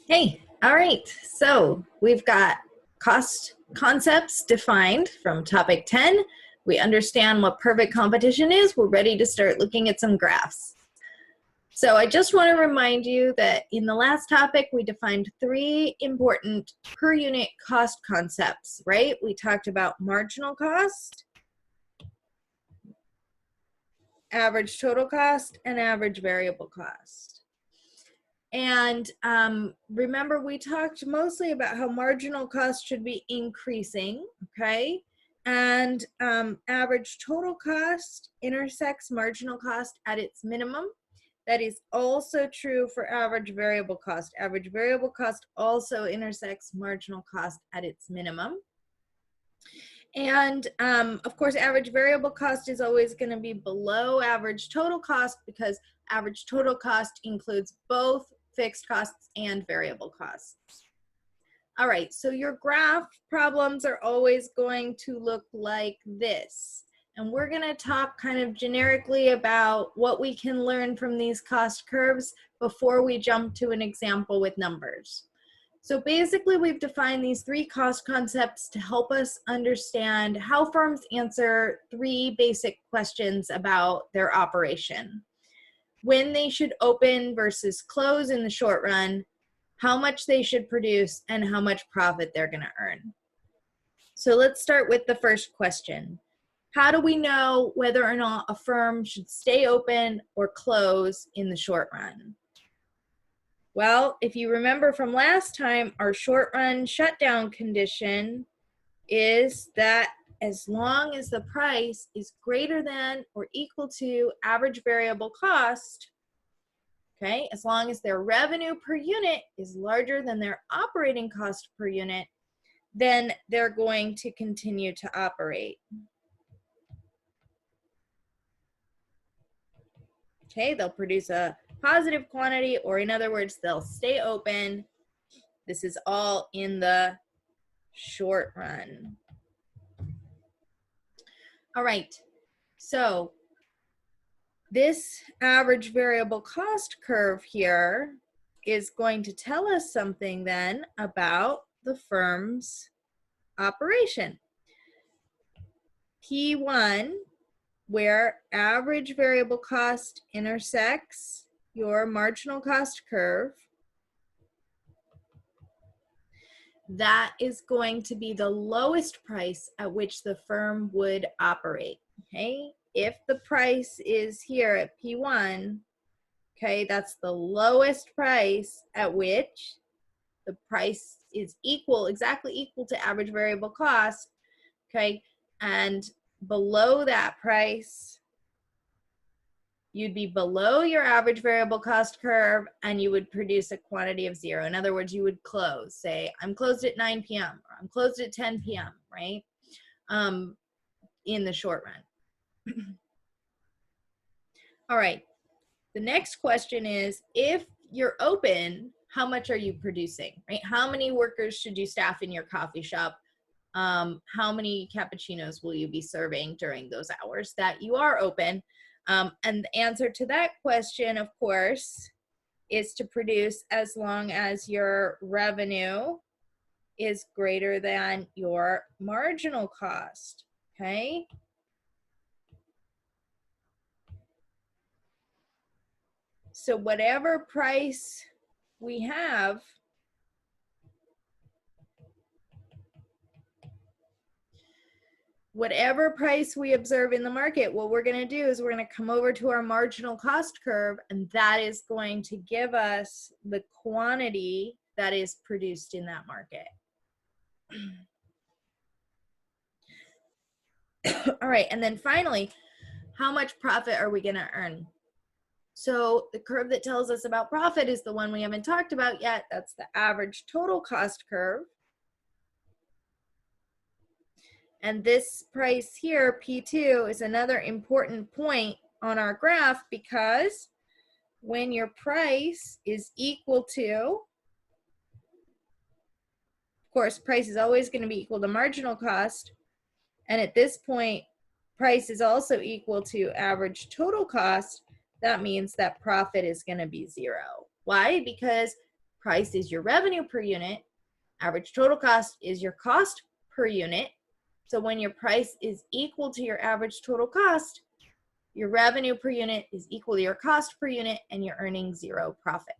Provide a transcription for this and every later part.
Hey, all right. So we've got cost concepts defined from topic 10. We understand what perfect competition is. We're ready to start looking at some graphs. So I just want to remind you that in the last topic, we defined three important per unit cost concepts, right? We talked about marginal cost, average total cost, and average variable cost. And remember, we talked mostly about how marginal cost should be increasing, okay? And average total cost intersects marginal cost at its minimum. That is also true for average variable cost. Average variable cost also intersects marginal cost at its minimum. And of course, average variable cost is always going to be below average total cost because average total cost includes both fixed costs and variable costs. All right, so your graph problems are always going to look like this. And we're going to talk kind of generically about what we can learn from these cost curves before we jump to an example with numbers. So basically, we've defined these three cost concepts to help us understand how firms answer three basic questions about their operation. When they should open versus close in the short run, how much they should produce, and how much profit they're going to earn. So let's start with the first question. How do we know whether or not a firm should stay open or close in the short run? Well, if you remember from last time, our short run shutdown condition is that as long as the price is greater than or equal to average variable cost, okay, as long as their revenue per unit is larger than their operating cost per unit, then they're going to continue to operate. Okay, they'll produce a positive quantity, or in other words, they'll stay open. This is all in the short run. All right, so this average variable cost curve here is going to tell us something then about the firm's operation. P1, where average variable cost intersects your marginal cost curve, that is going to be the lowest price at which the firm would operate, okay? If the price is here at P1, okay, that's the lowest price at which the price is exactly equal to average variable cost, okay? And below that price, you'd be below your average variable cost curve and you would produce a quantity of 0. In other words, you would close. Say, I'm closed at 9 p.m. or I'm closed at 10 p.m., right? In the short run. All right. The next question is, if you're open, how much are you producing, right? How many workers should you staff in your coffee shop? How many cappuccinos will you be serving during those hours that you are open? And the answer to that question, of course, is to produce as long as your revenue is greater than your marginal cost, okay? So whatever price we have, whatever price we observe in the market, what we're going to do is we're going to come over to our marginal cost curve, and that is going to give us the quantity that is produced in that market. All right, and then finally, how much profit are we going to earn? So the curve that tells us about profit is the one we haven't talked about yet. That's the average total cost curve. And this price here, P2, is another important point on our graph because when your price is equal to, of course, price is always going to be equal to marginal cost. And at this point, price is also equal to average total cost. That means that profit is going to be 0. Why? Because price is your revenue per unit, average total cost is your cost per unit. So when your price is equal to your average total cost, your revenue per unit is equal to your cost per unit, and you're earning zero profit.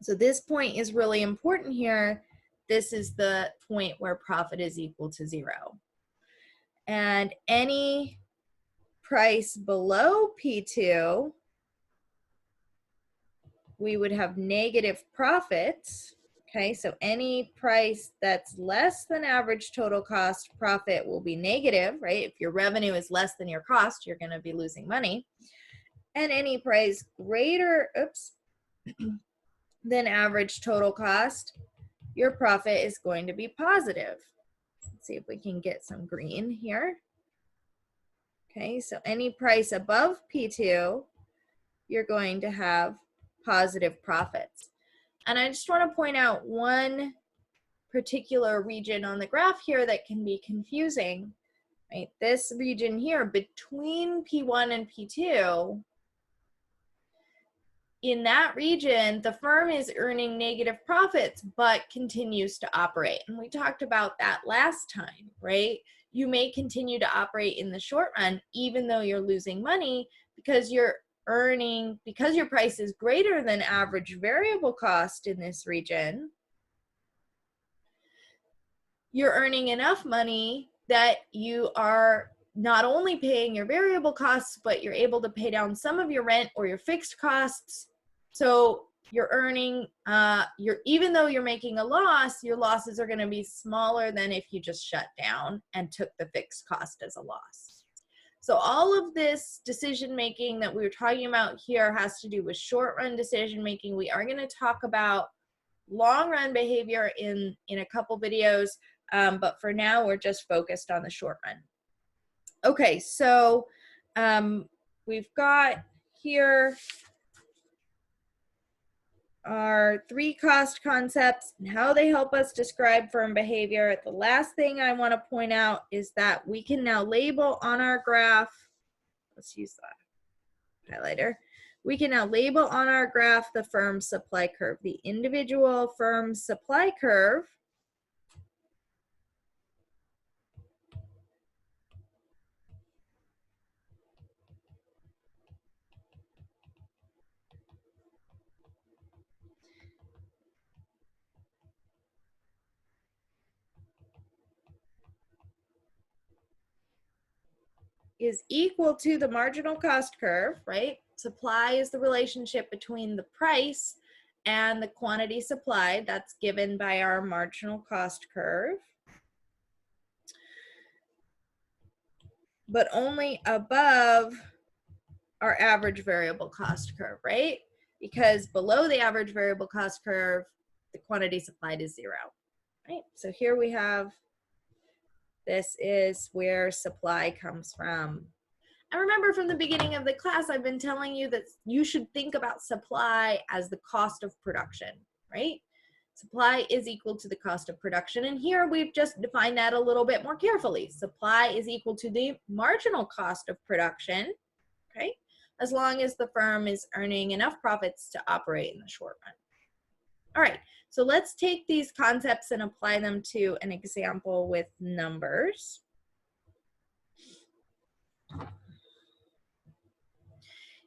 So this point is really important here. This is the point where profit is equal to zero. And any price below P2, we would have negative profits. Okay, so any price that's less than average total cost, profit will be negative, right? If your revenue is less than your cost, you're going to be losing money. And any price greater, than average total cost, your profit is going to be positive. Let's see if we can get some green here. Okay, so any price above P2, you're going to have positive profits. And I just want to point out one particular region on the graph here that can be confusing, right? This region here between P1 and P2, in that region, the firm is earning negative profits, but continues to operate. And we talked about that last time, right? You may continue to operate in the short run, even though you're losing money, because you're earning, because your price is greater than average variable cost in this region, you're earning enough money that you are not only paying your variable costs, but you're able to pay down some of your rent or your fixed costs. So you're earning, even though you're making a loss, your losses are going to be smaller than if you just shut down and took the fixed cost as a loss. So all of this decision making that we were talking about here has to do with short run decision making. We are going to talk about long run behavior in a couple videos, but for now we're just focused on the short run. Okay, so we've got here our 3 cost concepts and how they help us describe firm behavior. The last thing I want to point out is that we can now label on our graph, let's use that highlighter. We can now label on our graph the firm supply curve. The individual firm supply curve is equal to the marginal cost curve, right? Supply is the relationship between the price and the quantity supplied. That's given by our marginal cost curve, but only above our average variable cost curve, right? Because below the average variable cost curve, the quantity supplied is 0, right? So here we have, this is where supply comes from. I remember from the beginning of the class, I've been telling you that you should think about supply as the cost of production, right? Supply is equal to the cost of production. And here we've just defined that a little bit more carefully. Supply is equal to the marginal cost of production, okay? As long as the firm is earning enough profits to operate in the short run. All right, so let's take these concepts and apply them to an example with numbers.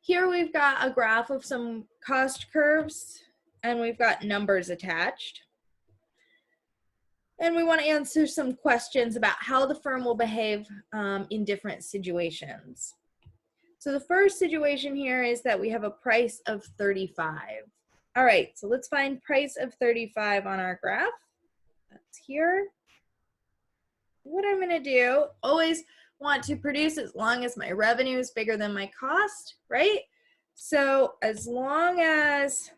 Here we've got a graph of some cost curves and we've got numbers attached. And we want to answer some questions about how the firm will behave in different situations. So the first situation here is that we have a price of 35. All right, so let's find price of 35 on our graph. That's here. What I'm going to do, always want to produce as long as my revenue is bigger than my cost, right? So as long as,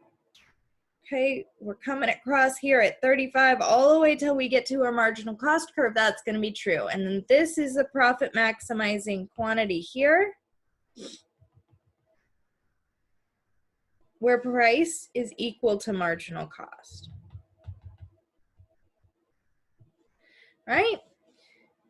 okay, we're coming across here at 35 all the way till we get to our marginal cost curve, that's going to be true. And then this is the profit maximizing quantity here, where price is equal to marginal cost. Right?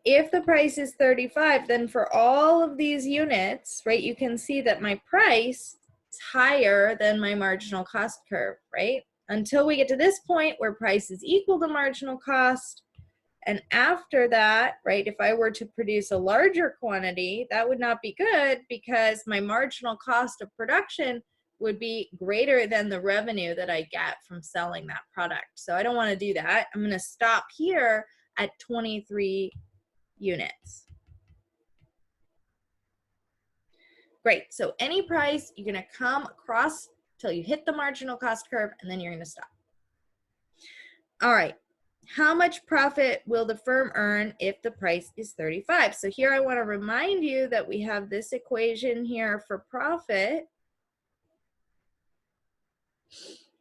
If the price is 35, then for all of these units, right, you can see that my price is higher than my marginal cost curve, right? until we get to this point where price is equal to marginal cost. And after that, right, if I were to produce a larger quantity, that would not be good because my marginal cost of production would be greater than the revenue that I get from selling that product. So I don't want to do that. I'm going to stop here at 23 units. Great. So any price, you're going to come across till you hit the marginal cost curve, and then you're going to stop. All right. How much profit will the firm earn if the price is 35? So here I want to remind you that we have this equation here for profit.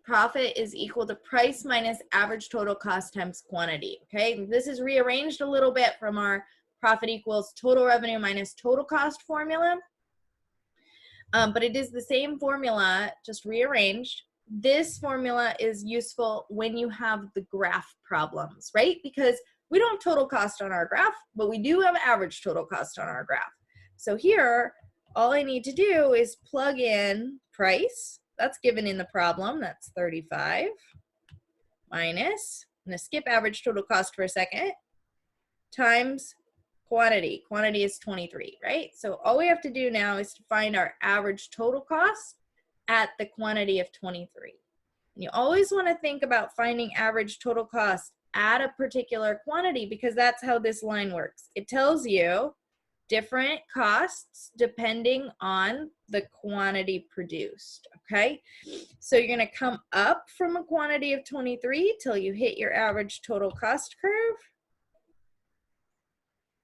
Profit is equal to price minus average total cost times quantity. Okay, this is rearranged a little bit from our profit equals total revenue minus total cost formula. But it is the same formula, just rearranged. This formula is useful when you have the graph problems, right? Because we don't have total cost on our graph, but we do have average total cost on our graph. So here, all I need to do is plug in price. That's given in the problem. That's 35 minus, I'm going to skip average total cost for a second, times quantity. Quantity is 23, right? So all we have to do now is to find our average total cost at the quantity of 23. And you always want to think about finding average total cost at a particular quantity because that's how this line works. It tells you different costs depending on the quantity produced, okay? So you're going to come up from a quantity of 23 till you hit your average total cost curve.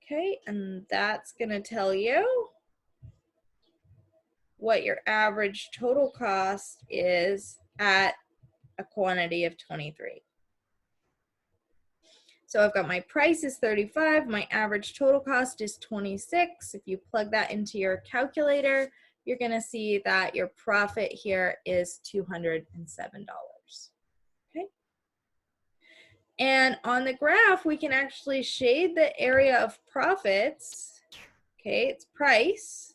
Okay, and that's going to tell you what your average total cost is at a quantity of 23. So I've got my price is 35, my average total cost is 26. If you plug that into your calculator, you're going to see that your profit here is $207. Okay. And on the graph, we can actually shade the area of profits. Okay, it's price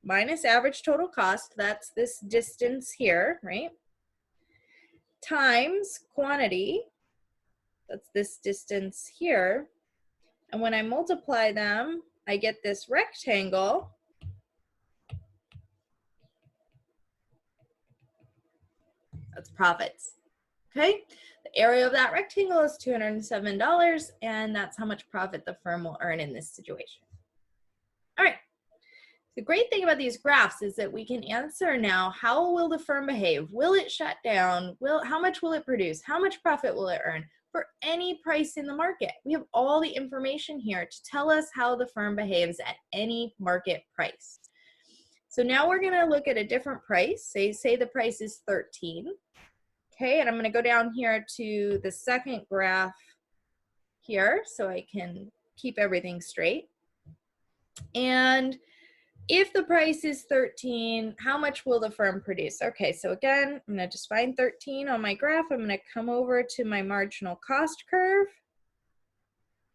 minus average total cost, that's this distance here, right? Times quantity, that's this distance here. And when I multiply them, I get this rectangle. That's profits, okay? The area of that rectangle is $207, and that's how much profit the firm will earn in this situation. All right. The great thing about these graphs is that we can answer now, how will the firm behave? Will it shut down? How much will it produce? How much profit will it earn for any price in the market? We have all the information here to tell us how the firm behaves at any market price. So now we're gonna look at a different price. Say the price is 13. Okay, and I'm gonna go down here to the second graph here so I can keep everything straight. And if the price is 13, how much will the firm produce? Okay, so again, I'm going to just find 13 on my graph. I'm going to come over to my marginal cost curve.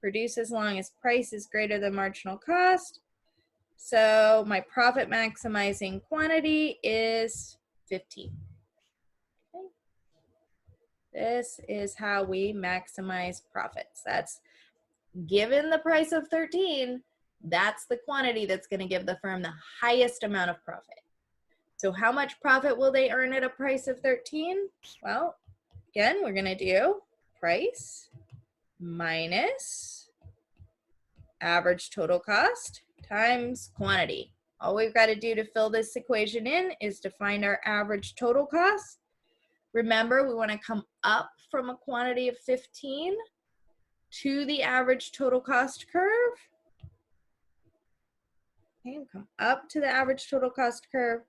Produce as long as price is greater than marginal cost. So my profit maximizing quantity is 15. Okay. This is how we maximize profits. That's given the price of 13. That's the quantity that's going to give the firm the highest amount of profit. So how much profit will they earn at a price of 13? Well, again, we're going to do price minus average total cost times quantity. All we've got to do to fill this equation in is to find our average total cost. Remember, we want to come up from a quantity of 15 to the average total cost curve. Okay, come up to the average total cost curve.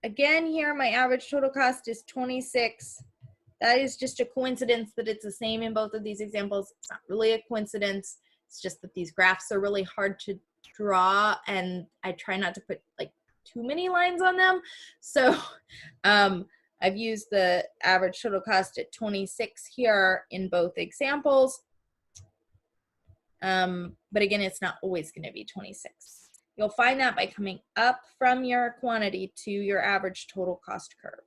Again, here my average total cost is 26. That is just a coincidence that it's the same in both of these examples. It's not really a coincidence. It's just that these graphs are really hard to draw, and I try not to put like too many lines on them. So I've used the average total cost at 26 here in both examples. But again, it's not always going to be 26. You'll find that by coming up from your quantity to your average total cost curve.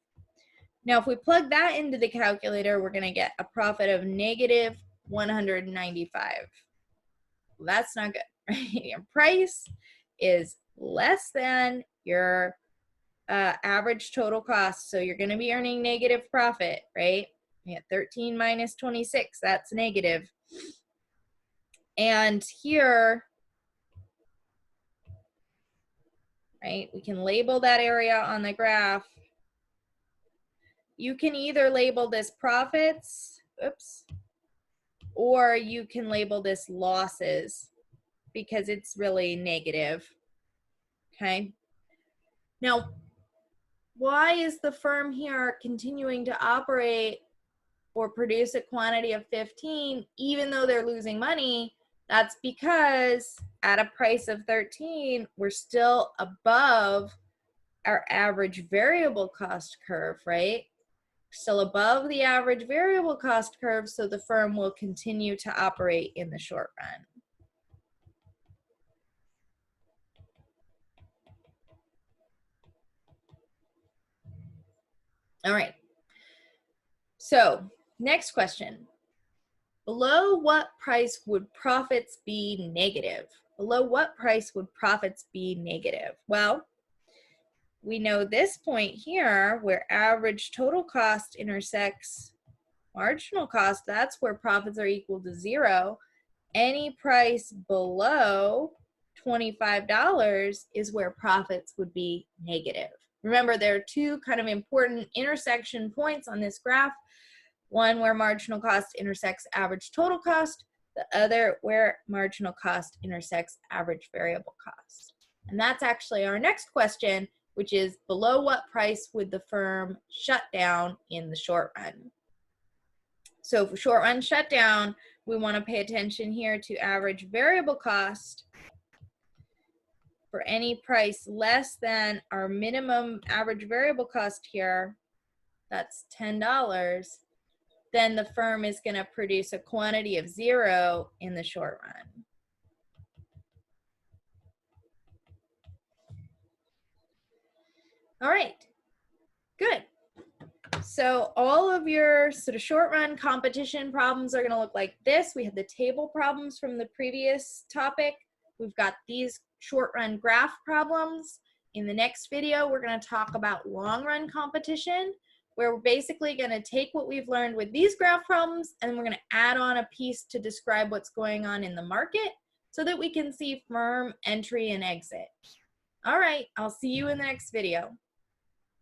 Now, if we plug that into the calculator, we're going to get a profit of negative 195. Well, that's not good, right? Your price is less than your average total cost. So you're going to be earning negative profit, right? Yeah, 13 minus 26, that's negative. And here, right, we can label that area on the graph. You can either label this profits, oops, or you can label this losses because it's really negative, okay? Now, why is the firm here continuing to operate or produce a quantity of 15 even though they're losing money? That's because at a price of 13, we're still above our average variable cost curve, right? Still above the average variable cost curve, so the firm will continue to operate in the short run. All right. So, next question. Below what price would profits be negative? Below what price would profits be negative? Well, we know this point here where average total cost intersects marginal cost, that's where profits are equal to 0. Any price below $25 is where profits would be negative. Remember, there are two kind of important intersection points on this graph. One where marginal cost intersects average total cost, the other where marginal cost intersects average variable cost. And that's actually our next question, which is below what price would the firm shut down in the short run? So for short run shutdown, we want to pay attention here to average variable cost. For any price less than our minimum average variable cost here, that's $10, then the firm is going to produce a quantity of 0 in the short run. All right, good. So all of your sort of short run competition problems are going to look like this. We had the table problems from the previous topic. We've got these short run graph problems. In the next video, we're going to talk about long run competition, where we're basically going to take what we've learned with these graph problems and we're going to add on a piece to describe what's going on in the market so that we can see firm entry and exit. All right, I'll see you in the next video.